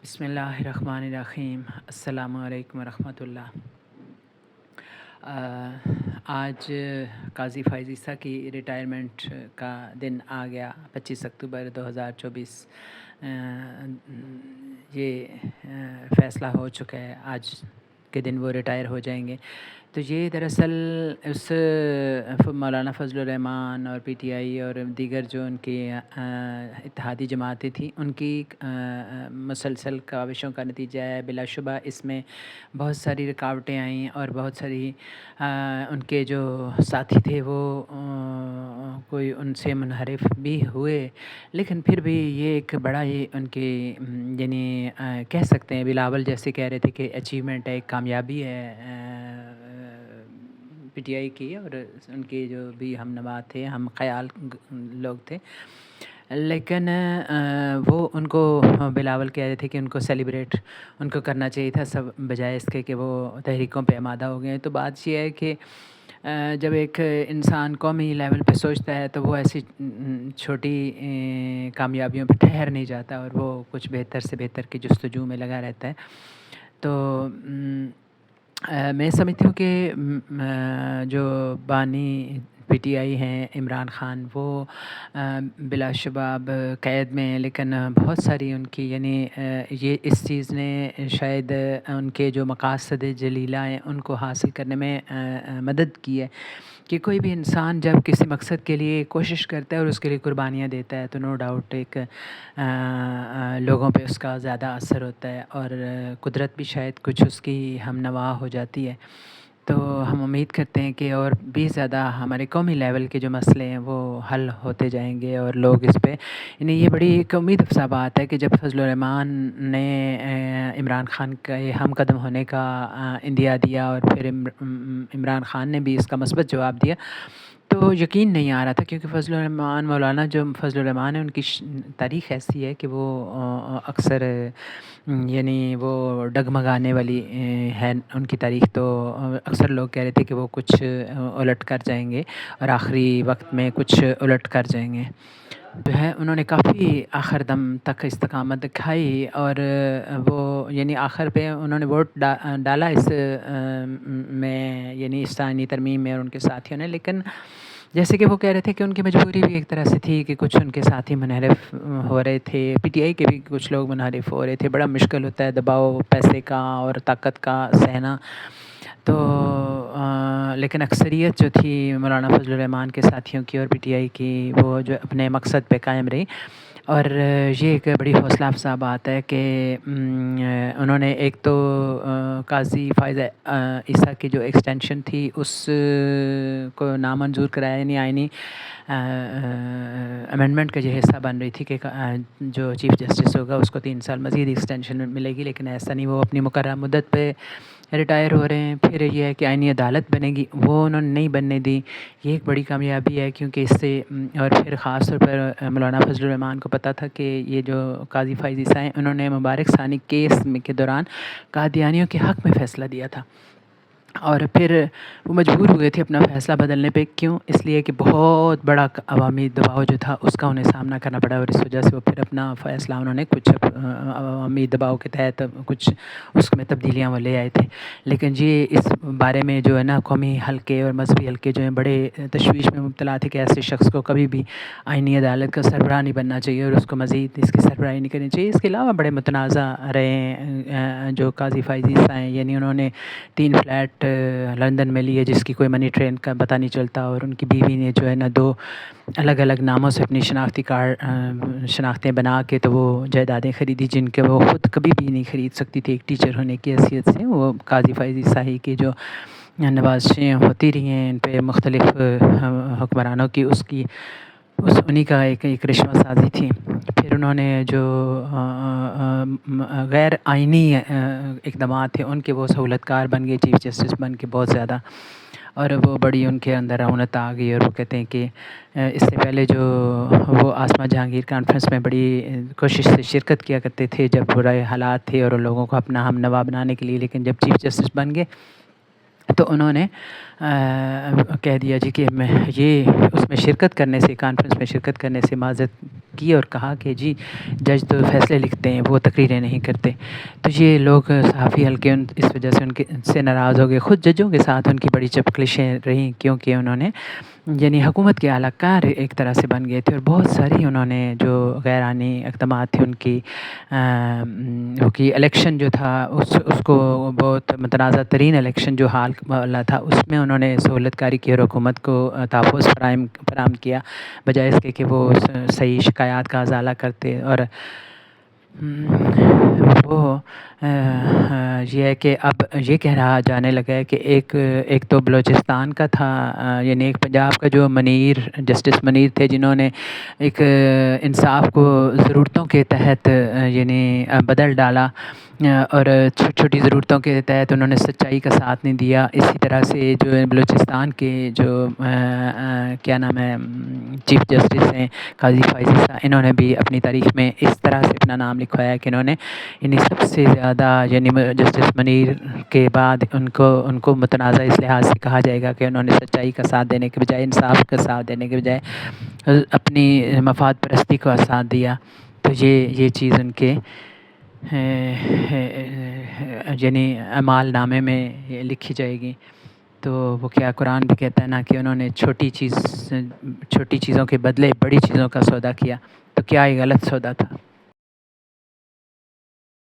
بسم اللہ الرحمن الرحیم۔ السلام علیکم ورحمۃ اللہ۔ آج قاضی فائز عیسیٰ کی ریٹائرمنٹ کا دن آ گیا، 25 اکتوبر 2024۔ یہ فیصلہ ہو چکا ہے، آج کے دن وہ ریٹائر ہو جائیں گے۔ تو یہ دراصل اس مولانا فضل الرحمان اور پی ٹی آئی اور دیگر جو ان کی اتحادی جماعتیں تھیں، ان کی مسلسل کاوشوں کا نتیجہ ہے۔ بلا شبہ اس میں بہت ساری رکاوٹیں آئیں اور بہت ساری ان کے جو ساتھی تھے وہ کوئی ان سے منحرف بھی ہوئے، لیکن پھر بھی یہ ایک بڑا ہی ان کی یعنی کہہ سکتے ہیں بلاول جیسے کہہ رہے تھے کہ اچیومنٹ ہے، ایک کامیابی ہے پی ٹی آئی کی اور ان کے جو بھی ہم نوا تھے، ہم خیال لوگ تھے، لیکن وہ ان کو بلاول کہہ رہے تھے کہ ان کو سیلیبریٹ ان کو کرنا چاہیے تھا، سب بجائے اس کے کہ وہ تحریکوں پہ آمادہ ہو گئے ہیں۔ تو بات یہ ہے کہ جب ایک انسان قومی لیول پہ سوچتا ہے تو وہ ایسی چھوٹی کامیابیوں پہ ٹھہر نہیں جاتا اور وہ کچھ بہتر سے بہتر کی جستجو میں لگا رہتا ہے۔ تو میں سمجھتی ہوں کہ جو بانی پی ٹی آئی ہیں عمران خان، وہ بلا شبہ اب قید میں ہیں، لیکن بہت ساری ان کی یعنی یہ اس چیز نے شاید ان کے جو مقاصد جلیلہ ہیں ان کو حاصل کرنے میں مدد کی ہے کہ کوئی بھی انسان جب کسی مقصد کے لیے کوشش کرتا ہے اور اس کے لیے قربانیاں دیتا ہے تو نو ڈاؤٹ ایک لوگوں پہ اس کا زیادہ اثر ہوتا ہے اور قدرت بھی شاید کچھ اس کی ہم نوا ہو جاتی ہے۔ تو ہم امید کرتے ہیں کہ اور بھی زیادہ ہمارے قومی لیول کے جو مسئلے ہیں وہ حل ہوتے جائیں گے اور لوگ اس پہ یعنی یہ بڑی ایک امید افزا بات ہے کہ جب فضل الرحمان نے عمران خان کے ہم قدم ہونے کا اندیا دیا اور پھر عمران خان نے بھی اس کا مثبت جواب دیا تو یقین نہیں آ رہا تھا، کیونکہ فضل الرحمان مولانا جو فضل الرحمان ہے ان کی تاریخ ایسی ہے کہ وہ اکثر یعنی وہ ڈگمگانے والی ہے ان کی تاریخ۔ تو اکثر لوگ کہہ رہے تھے کہ وہ کچھ الٹ کر جائیں گے اور آخری وقت میں کچھ الٹ کر جائیں گے۔ جو ہے انہوں نے کافی آخر دم تک استقامت دکھائی اور وہ یعنی آخر پہ انہوں نے ووٹ ڈالا اس میں یعنی اس آئینی ترمیم میں اور ان کے ساتھیوں نے، لیکن جیسے کہ وہ کہہ رہے تھے کہ ان کی مجبوری بھی ایک طرح سے تھی کہ کچھ ان کے ساتھی منحرف ہو رہے تھے، پی ٹی آئی کے بھی کچھ لوگ منحرف ہو رہے تھے۔ بڑا مشکل ہوتا ہے دباؤ پیسے کا اور طاقت کا سہنا، تو لیکن اکثریت جو تھی مولانا فضل الرحمان کے ساتھیوں کی اور پی ٹی آئی کی وہ جو اپنے مقصد پہ قائم رہی، اور یہ ایک بڑی حوصلہ افزا بات ہے کہ انہوں نے ایک تو قاضی فائز عیسیٰ کی جو ایکسٹینشن تھی اس کو نامنظور کرایا، یعنی آئینی امینڈمنٹ کا یہ حصہ بن رہی تھی کہ جو چیف جسٹس ہوگا اس کو 3 سال مزید ایکسٹینشن ملے گی، لیکن ایسا نہیں، وہ اپنی مقررہ مدت پہ ریٹائر ہو رہے ہیں۔ پھر یہ ہے کہ آئینی عدالت بنے گی، وہ انہوں نے نہیں بننے دی، یہ ایک بڑی کامیابی ہے، کیونکہ اس سے اور پھر خاص طور پر مولانا فضل الرحمان کو پتہ تھا کہ یہ جو قاضی فائز عیسیٰ ہیں انہوں نے مبارک ثانی کیس کے دوران قادیانیوں کے حق میں فیصلہ دیا تھا، اور پھر وہ مجبور ہوئے تھے اپنا فیصلہ بدلنے پہ۔ کیوں؟ اس لیے کہ بہت بڑا عوامی دباؤ جو تھا اس کا انہیں سامنا کرنا پڑا، اور اس وجہ سے وہ پھر اپنا فیصلہ انہوں نے کچھ عوامی دباؤ کے تحت کچھ اس میں تبدیلیاں وہ لے آئے تھے۔ لیکن یہ اس بارے میں جو ہے نا قومی حلقے اور مذہبی حلقے جو ہیں بڑے تشویش میں مبتلا تھے کہ ایسے شخص کو کبھی بھی آئینی عدالت کا سربراہ نہیں بننا چاہیے اور اس کو مزید اس کی سربراہی نہیں کرنی چاہیے۔ اس کے علاوہ بڑے متنازع رہے ہیں جو قاضی فائز عیسیٰ ہیں، یعنی انہوں نے 3 فلیٹ لندن میں لیے جس کی کوئی منی ٹرین کا پتہ نہیں چلتا، اور ان کی بیوی نے جو ہے نا 2 الگ الگ ناموں سے اپنی شناختیں بنا کے تو وہ جائیدادیں خریدی جن کے وہ خود کبھی بھی نہیں خرید سکتی تھی ایک ٹیچر ہونے کی حیثیت سے۔ وہ قاضی فائز عیسیٰ کی جو نوازشیں ہوتی رہی ہیں ان پہ مختلف حکمرانوں کی، انہی کا ایک رشوہ سازی تھی۔ پھر انہوں نے جو غیر آئینی اقدامات تھے ان کے وہ سہولت کار بن گئے، چیف جسٹس بن کے بہت زیادہ، اور وہ بڑی ان کے اندر رونت آ گئی، اور وہ کہتے ہیں کہ اس سے پہلے جو وہ آسما جہانگیر کانفرنس میں بڑی کوشش سے شرکت کیا کرتے تھے جب برے حالات تھے اور لوگوں کو اپنا ہم نوا بنانے کے لیے، لیکن جب چیف جسٹس بن گئے تو انہوں نے کہہ دیا جی کہ میں یہ اس میں شرکت کرنے سے، کانفرنس میں شرکت کرنے سے معذرت کی، اور کہا کہ جی جج تو فیصلے لکھتے ہیں، وہ تقریریں نہیں کرتے۔ تو یہ لوگ صحافی حلقے اس وجہ سے ان سے ناراض ہو گئے۔ خود ججوں کے ساتھ ان کی بڑی چپکلشیں رہیں، کیونکہ انہوں نے یعنی حکومت کے اعلی کار ایک طرح سے بن گئے تھے، اور بہت ساری انہوں نے جو غیر آئینی اقدامات تھے ان کی، وہ کی الیکشن جو تھا اس کو بہت متنازع ترین الیکشن جو حال والا تھا، اس میں انہوں نے سہولت کاری کی اور حکومت کو تحفظ فراہم کیا، بجائے اس کے کہ وہ صحیح شکایات کا ازالہ کرتے۔ اور وہ یہ ہے کہ اب یہ کہہ رہا جانے لگا ہے کہ ایک تو بلوچستان کا تھا، یعنی ایک پنجاب کا جو منیر، جسٹس منیر تھے، جنہوں نے ایک انصاف کو ضرورتوں کے تحت یعنی بدل ڈالا، اور چھوٹی چھوٹی ضرورتوں کے تحت انہوں نے سچائی کا ساتھ نہیں دیا۔ اسی طرح سے جو بلوچستان کے جو کیا نام ہے چیف جسٹس ہیں قاضی فائز عیسیٰ، انہوں نے بھی اپنی تاریخ میں اس طرح سے اپنا نام لکھوایا کہ انہوں نے یعنی سب سے زیادہ یعنی جسٹس منیر کے بعد ان کو متنازع اس لحاظ سے کہا جائے گا کہ انہوں نے سچائی کا ساتھ دینے کے بجائے، انصاف کا ساتھ دینے کے بجائے اپنی مفاد پرستی کا ساتھ دیا۔ تو یہ چیز ان کے یعنی اعمال نامے میں لکھی جائے گی۔ تو وہ کیا قرآن بھی کہتا ہے نا کہ انہوں نے چھوٹی چیزوں کے بدلے بڑی چیزوں کا سودا کیا، تو کیا یہ غلط سودا تھا؟